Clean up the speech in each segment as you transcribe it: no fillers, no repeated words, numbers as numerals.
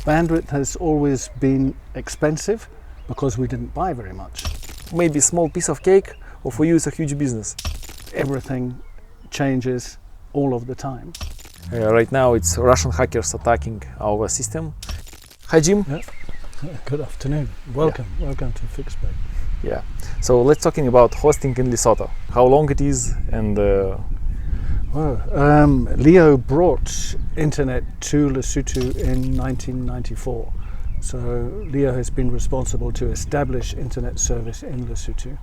bandwidth has always been expensive because we didn't buy very much. Maybe a small piece of cake, or for you it's a huge business. Everything changes all of the time. Right now it's Russian hackers attacking our system. Hi Jim. Yeah. Good afternoon. Welcome. Yeah. Welcome to Fixbay. Yeah. So let's talking about hosting in Lesotho. How long it is and Leo brought internet to Lesotho in 1994. So Leo has been responsible to establish internet service in Lesotho.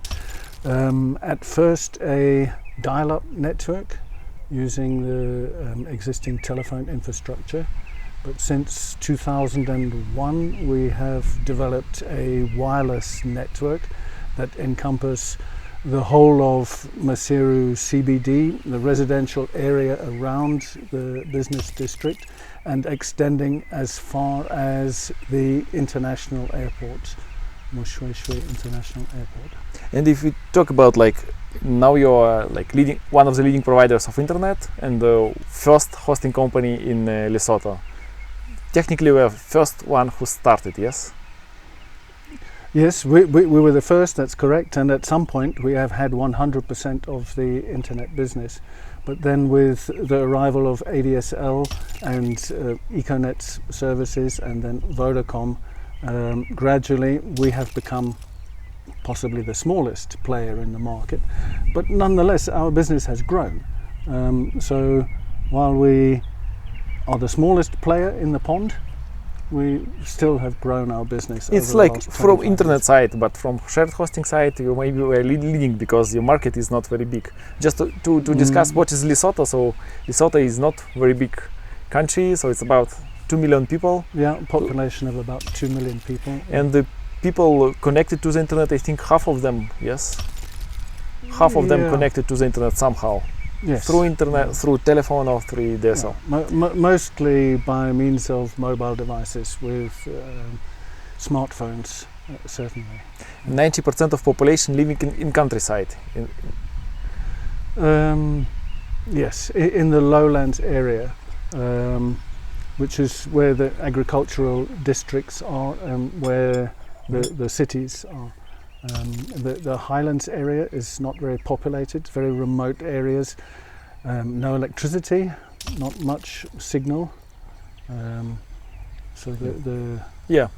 At first a dial-up network using the existing telephone infrastructure, but since 2001 we have developed a wireless network that encompasses the whole of Maseru CBD, the residential area around the business district, and extending as far as the international airport, Moshweshwe International Airport. And if we talk about now you're one of the leading providers of internet and the first hosting company in Lesotho. Technically we are the first one who started, yes? Yes, we were the first, that's correct, and at some point we have had 100% of the internet business. But then with the arrival of ADSL and Econet services and then Vodacom, gradually we have become possibly the smallest player in the market. But nonetheless our business has grown. So while we are the smallest player in the pond, we still have grown our business. It's like from internet side, but from shared hosting side, you maybe were leading because your market is not very big. Just to discuss what is Lesotho. So Lesotho is not very big country, so it's about 2 million people. Yeah, population of about 2 million people. And the people connected to the internet, I think half of them, yes? Half of them connected to the internet somehow. Yes. Through internet, through telephone or through DSL? Yeah. Mostly by means of mobile devices with smartphones, certainly. 90% of population living in countryside? Yes, in the Lowlands area, which is where the agricultural districts are and where the cities are. The Highlands area is not very populated, very remote areas, no electricity, not much signal. So yeah,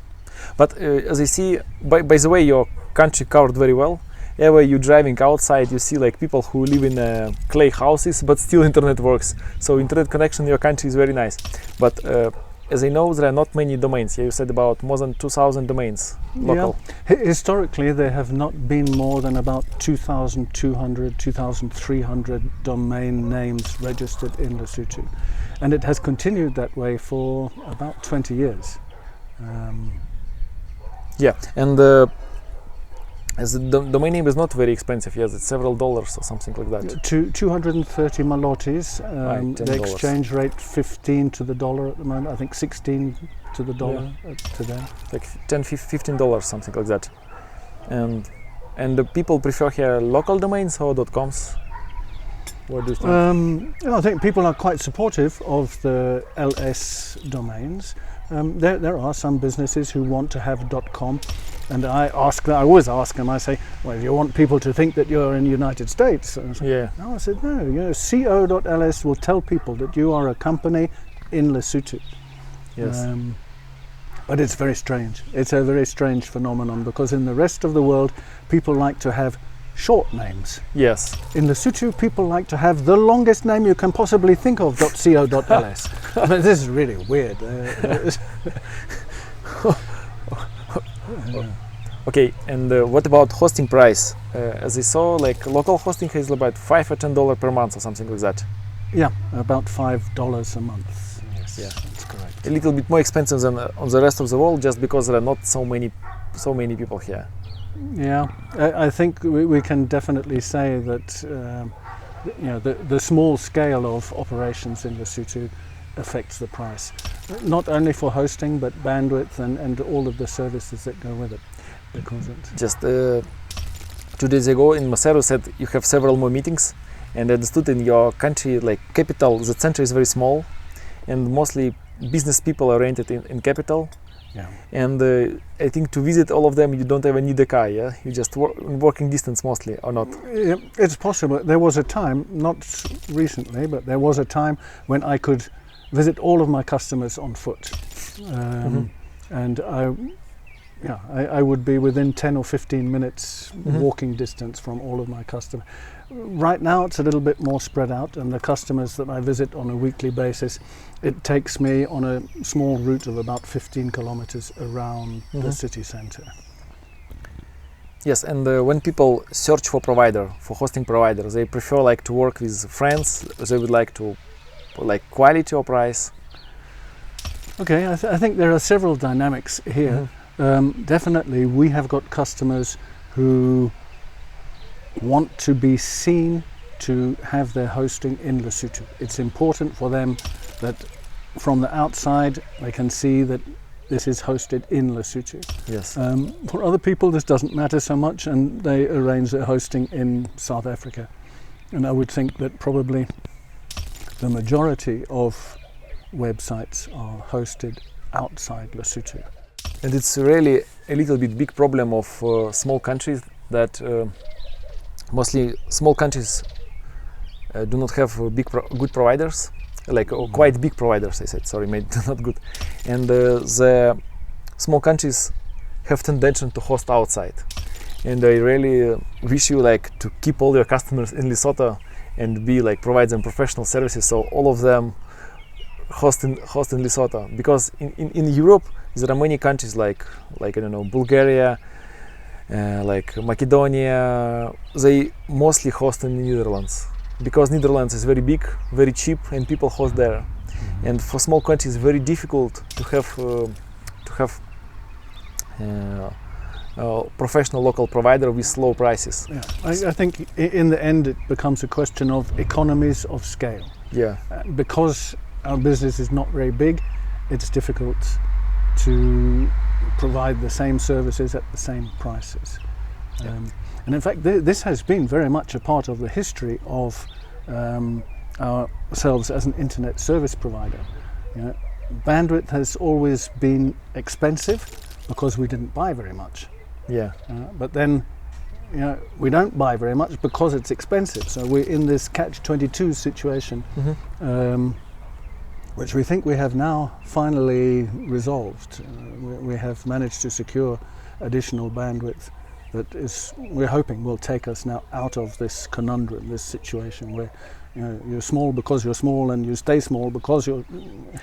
but as I see, by the way, your country covered very well. Ever you driving outside, you see people who live in clay houses, but still internet works. So internet connection in your country is very nice. But as I know, there are not many domains. You said about more than 2,000 domains local. Yeah. Historically, there have not been more than about 2,200, 2,300 domain names registered in Lesotho. And it has continued that way for about 20 years. Yeah, and as the domain name is not very expensive, yes, it's several dollars or something like that. 230 malotis, the exchange rate 15 to the dollar at the moment, I think 16 to the dollar today. Like $10-15, something like that. And the people prefer here local domains or .coms? What do you think? I think people are quite supportive of the LS domains. There are some businesses who want to have .com, and I always ask them, I say, well, if you want people to think that you're in the United States, no, I said, no, co.ls will tell people that you are a company in Lesotho. Yes. But it's very strange. It's a very strange phenomenon because in the rest of the world, people like to have short names. Yes. In Lesotho, people like to have the longest name you can possibly think of, .co.ls. I mean, this is really weird. Okay, and what about hosting price? As I saw, local hosting is about $5 or $10 per month or something like that. Yeah, about $5 a month. Yes, yeah, that's correct. A little bit more expensive than on the rest of the world, just because there are not so many people here. Yeah, I think we can definitely say that the small scale of operations in Lesotho affects the price, not only for hosting but bandwidth and all of the services that go with it. Because just 2 days ago in Maseru said you have several more meetings, and I understood in your country, capital, the center is very small, and mostly business people oriented in capital. Yeah. And I think to visit all of them, you don't even need a car, yeah? You just walking distance mostly, or not? Yeah, it's possible. There was a time, not recently, but there was a time when I could visit all of my customers on foot. And I would be within 10 or 15 minutes walking distance from all of my customers. Right now it's a little bit more spread out, and the customers that I visit on a weekly basis, it takes me on a small route of about 15 kilometers around the city center. Yes, and when people search for provider, for hosting provider, they prefer like to work with friends, they would like to like quality or price? Okay, I think there are several dynamics here. Definitely we have got customers who want to be seen to have their hosting in Lesotho. It's important for them that from the outside they can see that this is hosted in Lesotho. Yes. For other people this doesn't matter so much, and they arrange their hosting in South Africa. And I would think that probably the majority of websites are hosted outside Lesotho. And it's really a little bit big problem of small countries that mostly small countries do not have good providers, like quite big providers, I said, sorry, maybe not good. And the small countries have tendency to host outside. And I really wish you like to keep all your customers in Lesotho and be like provide them professional services, so all of them host in Lesotho. Because in Europe there are many countries like I don't know, Bulgaria, like Macedonia, they mostly host in the Netherlands, because Netherlands is very big, very cheap, and people host there. And for small countries, it's very difficult to have professional local provider with low prices. Yeah. I think in the end it becomes a question of economies of scale. Yeah. Because our business is not very big, it's difficult to provide the same services at the same prices. And in fact this has been very much a part of the history of ourselves as an internet service provider. You know, bandwidth has always been expensive because we didn't buy very much. Yeah. But then, you know, we don't buy very much because it's expensive. So we're in this catch-22 situation, which we think we have now finally resolved. We have managed to secure additional bandwidth that we're hoping will take us now out of this conundrum, this situation where, you know, you're small because you're small and you stay small because you're...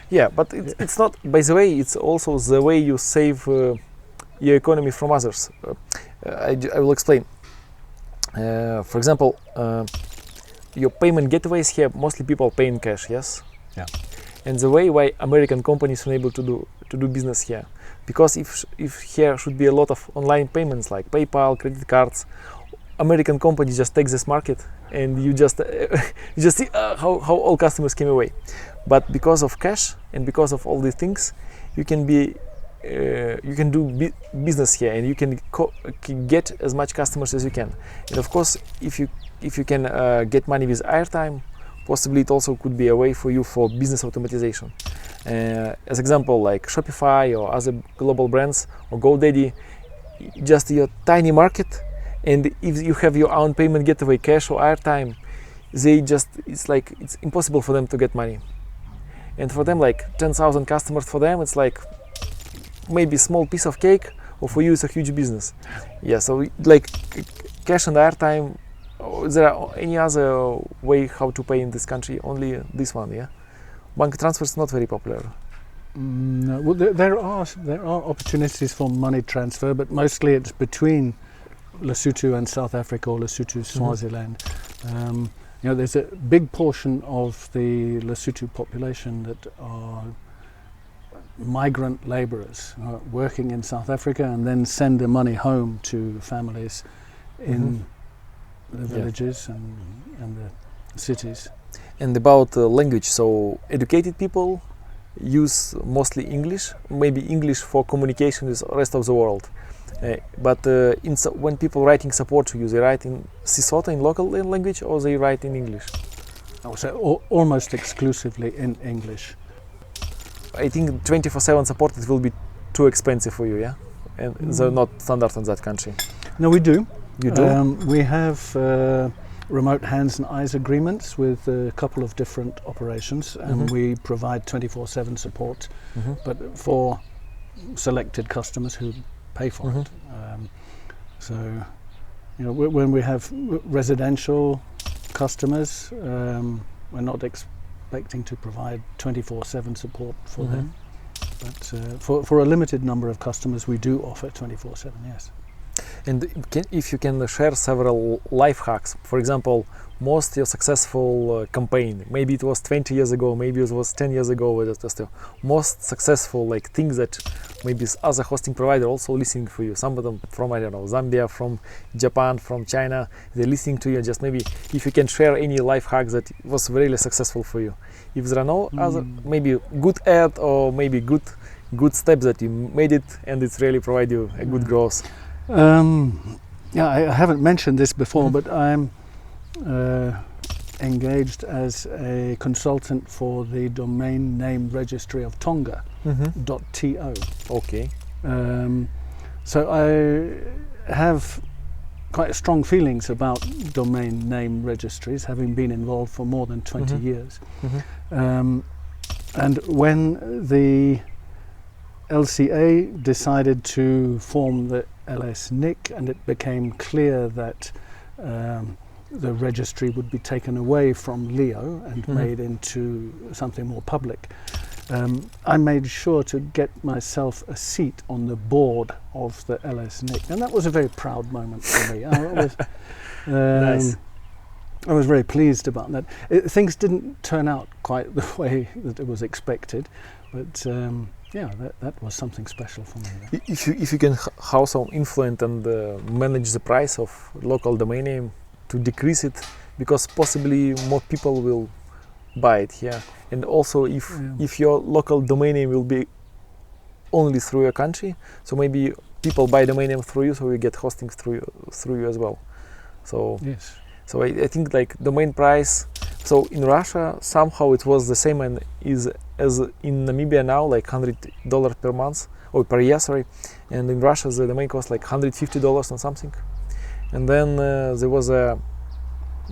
Yeah, but it's not, by the way, it's also the way you save your economy from others. I will explain. For example, your payment gateways here, mostly people pay in cash, yes? Yeah. And the way why American companies are able to do business here, because if here should be a lot of online payments like PayPal, credit cards, American companies just take this market, and you just see how all customers came away. But because of cash and because of all these things, you can do business here, and you can get as much customers as you can. And of course, if you can get money with Airtime, possibly it also could be a way for you for business automatization. As example, like Shopify or other global brands or GoDaddy, just your tiny market, and if you have your own payment gateway, cash or Airtime, it's impossible for them to get money. And for them, like 10,000 customers, for them it's like maybe a small piece of cake, or for you it's a huge business. Yeah, so like cash and Airtime, is there any other way how to pay in this country? Only this one, yeah? Bank transfer is not very popular. No, well, there are opportunities for money transfer, but mostly it's between Lesotho and South Africa, or Lesotho, Swaziland. You know, there's a big portion of the Lesotho population that are migrant labourers working in South Africa and then send the money home to families in the villages and the cities. And about language, so educated people use mostly English, maybe English for communication with the rest of the world. But when people writing support to you, they write in Sesotho, in local language, or they write in English? I would say almost exclusively in English. I think 24/7 support, it will be too expensive for you, yeah? And they're not standard in that country. No, we do. You do? We have remote hands and eyes agreements with a couple of different operations, and we provide 24/7 support, but for selected customers who pay for it. So, you know, when we have residential customers, we're not expecting to provide 24/7 support for them, but for a limited number of customers, we do offer 24/7. Yes. And if you can share several life hacks, for example, most your successful campaign, maybe it was 20 years ago, maybe it was 10 years ago, just the most successful like things that maybe other hosting provider also listening for you. Some of them from, I don't know, Zambia, from Japan, from China, they're listening to you. Just maybe if you can share any life hacks that was really successful for you. If there are no other, maybe good ad or maybe good steps that you made it and it's really provide you a good growth. Yeah, I haven't mentioned this before, but I'm engaged as a consultant for the domain name registry of Tongo, .to. Okay. So I have quite strong feelings about domain name registries, having been involved for more than 20 years. And when the LCA decided to form the LsNIC, and it became clear that the registry would be taken away from Leo and made into something more public, I made sure to get myself a seat on the board of the LsNIC, and that was a very proud moment for me. Nice. I was very pleased about that. Things didn't turn out quite the way that it was expected, but yeah, that was something special for me. If you can also influence and manage the price of local domain name to decrease it, because possibly more people will buy it here. And also if your local domain name will be only through your country, so maybe people buy domain name through you, so you get hosting through you as well. So yes. So I think like domain price. So in Russia somehow it was the same and is as in Namibia now, like $100 per month or per year, sorry. And in Russia the domain cost like $150 or something. And then there was a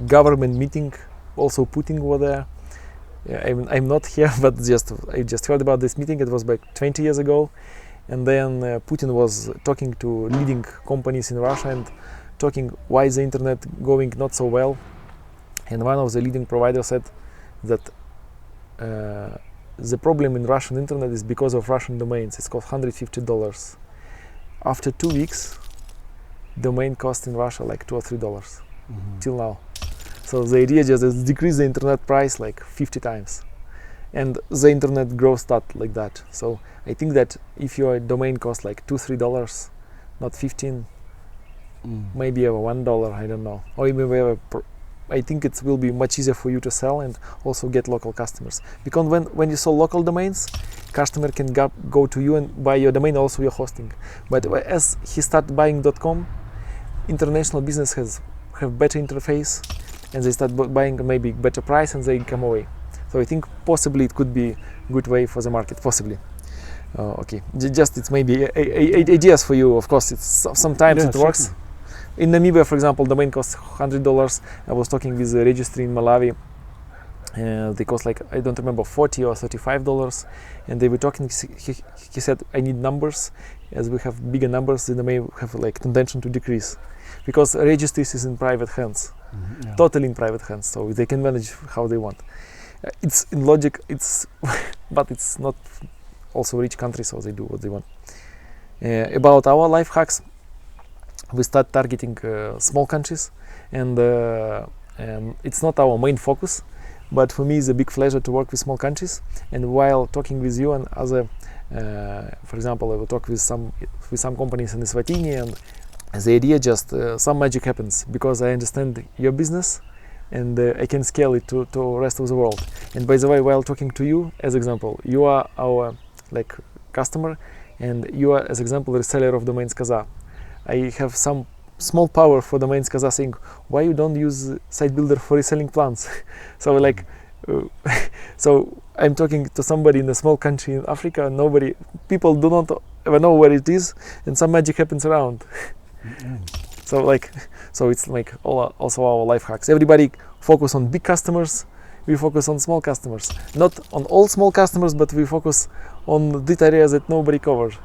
government meeting. Also Putin was there. Yeah, I'm not here, but I just heard about this meeting. It was like 20 years ago. And then Putin was talking to leading companies in Russia and talking why is the internet going not so well. And one of the leading providers said that the problem in Russian internet is because of Russian domains. It's cost $150. After 2 weeks, domain cost in Russia like $2 or $3 till now. So the idea just is decrease the internet price like 50 times. And the internet grows that like that. So I think that if your domain costs like $2-3, not 15, maybe have $1, I don't know. Or maybe I think it will be much easier for you to sell and also get local customers. Because when you sell local domains, customer can go to you and buy your domain, also your hosting. But as he start buying .com, international business have better interface, and they start buying maybe better price and they come away. So I think possibly it could be a good way for the market, possibly. Okay, just it's maybe ideas for you. Of course, it's sometimes it works. Certainly. In Namibia, for example, domain costs $100. I was talking with a registry in Malawi. They cost like, I don't remember, $40 or $35. And they were talking, he said, I need numbers. As we have bigger numbers, the domain have like tendency to decrease. Because registries is in private hands, totally in private hands, so they can manage how they want. It's in logic, but it's not also rich country, so they do what they want. About our life hacks, we start targeting small countries, and it's not our main focus, but for me it's a big pleasure to work with small countries. And while talking with you and other, for example, I will talk with some companies in Eswatini, and the idea just some magic happens because I understand your business and I can scale it to rest of the world. And by the way, while talking to you, as example, you are our like customer, and you are as example reseller of domains Kaza. I have some small power for domains Kaza saying, why you don't use site builder for reselling plans? So like so I'm talking to somebody in a small country in Africa. People do not even know where it is, and some magic happens around. So it's like also our life hacks. Everybody focus on big customers. We focus on small customers. Not on all small customers, but we focus on the areas that nobody covers.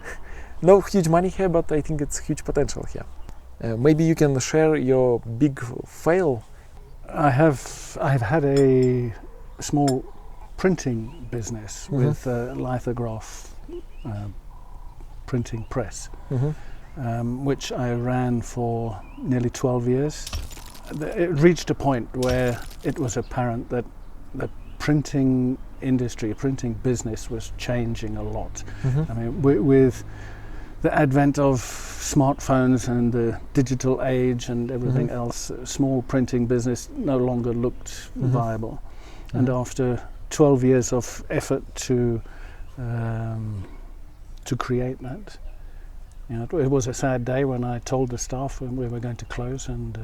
No huge money here, but I think it's huge potential here. Maybe you can share your big fail. I've had a small printing business with lithograph printing press, which I ran for nearly 12 years. It reached a point where it was apparent that the printing industry, printing business was changing a lot. I mean, with the advent of smartphones and the digital age and everything else, small printing business no longer looked viable. And after 12 years of effort to create that, it was a sad day when I told the staff when we were going to close, and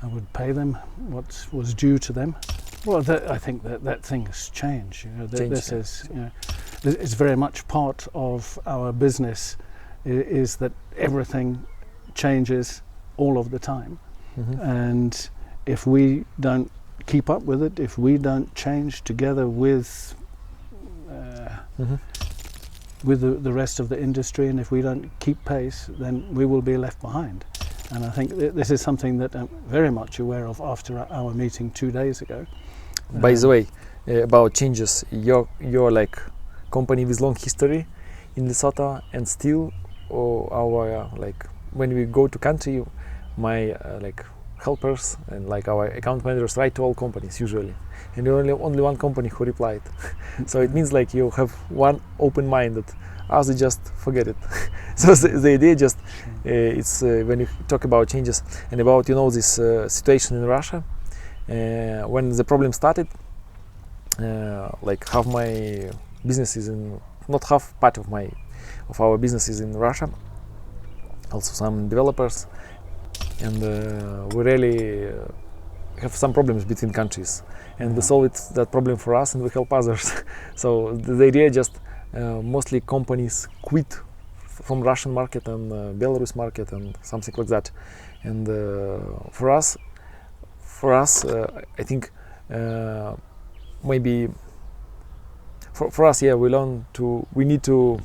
I would pay them what was due to them. Well, I think that things change. This is, it's very much part of our business. Is that everything changes all of the time, and if we don't keep up with it, if we don't change together with the rest of the industry, and if we don't keep pace, then we will be left behind. And I think this is something that I'm very much aware of after our meeting 2 days ago. By the way, about changes, you're like company with long history in Lesotho, and still our like when we go to country, my like helpers and like our account managers write to all companies usually, and only one company who replied. So it means like you have one open minded, others just forget it. So the idea just it's when you talk about changes and about this situation in Russia, when the problem started, like half my business is in, not half, part of our business is in Russia, also some developers, and we really have some problems between countries, and we solve that problem for us and we help others. So the idea just mostly companies quit from Russian market and Belarus market and something like that, and for us I think maybe for us, we need to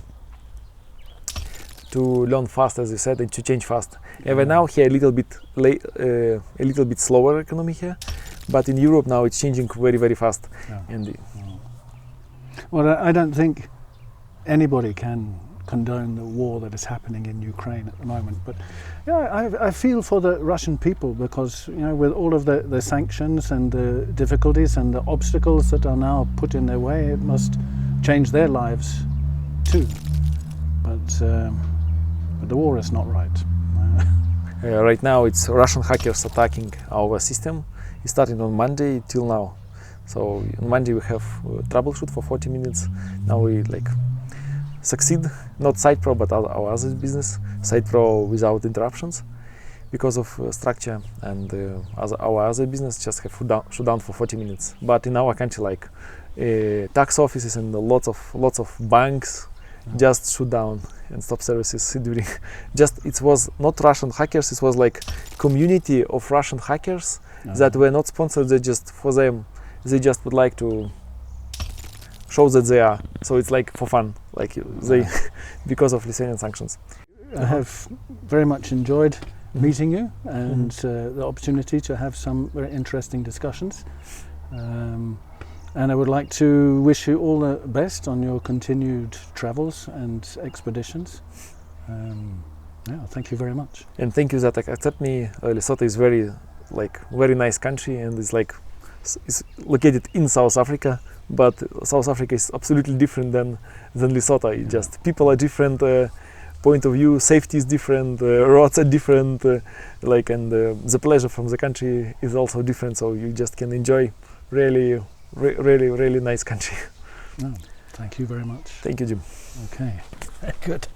learn fast, as you said, and to change fast. Even now here a little bit slower economy here, but in Europe now it's changing very, very fast. Well, I don't think anybody can condone the war that is happening in Ukraine at the moment, but I feel for the Russian people, because with all of the sanctions and the difficulties and the obstacles that are now put in their way, it must change their lives too. But the war is not right. Right now it's Russian hackers attacking our system. It started on Monday till now. So on Monday we have troubleshoot for 40 minutes. Now we succeed, not Site.pro but our other business, Site.pro without interruptions because of structure, and our other business just have shut down for 40 minutes. But in our country, tax offices and lots of banks just shut down and stop services during. It was not Russian hackers. It was like community of Russian hackers that were not sponsored. They just they just would like to show that they are. So it's like for fun, because of Lithuanian sanctions. I have very much enjoyed meeting you and the opportunity to have some very interesting discussions. And I would like to wish you all the best on your continued travels and expeditions. Thank you very much. And thank you that accept me. Lesotho is very nice country, and it's located in South Africa, but South Africa is absolutely different than Lesotho. It's just people are different, point of view, safety is different, roads are different, and the pleasure from the country is also different. So you just can enjoy really nice country. Thank you very much. Thank you, Jim. Okay, good.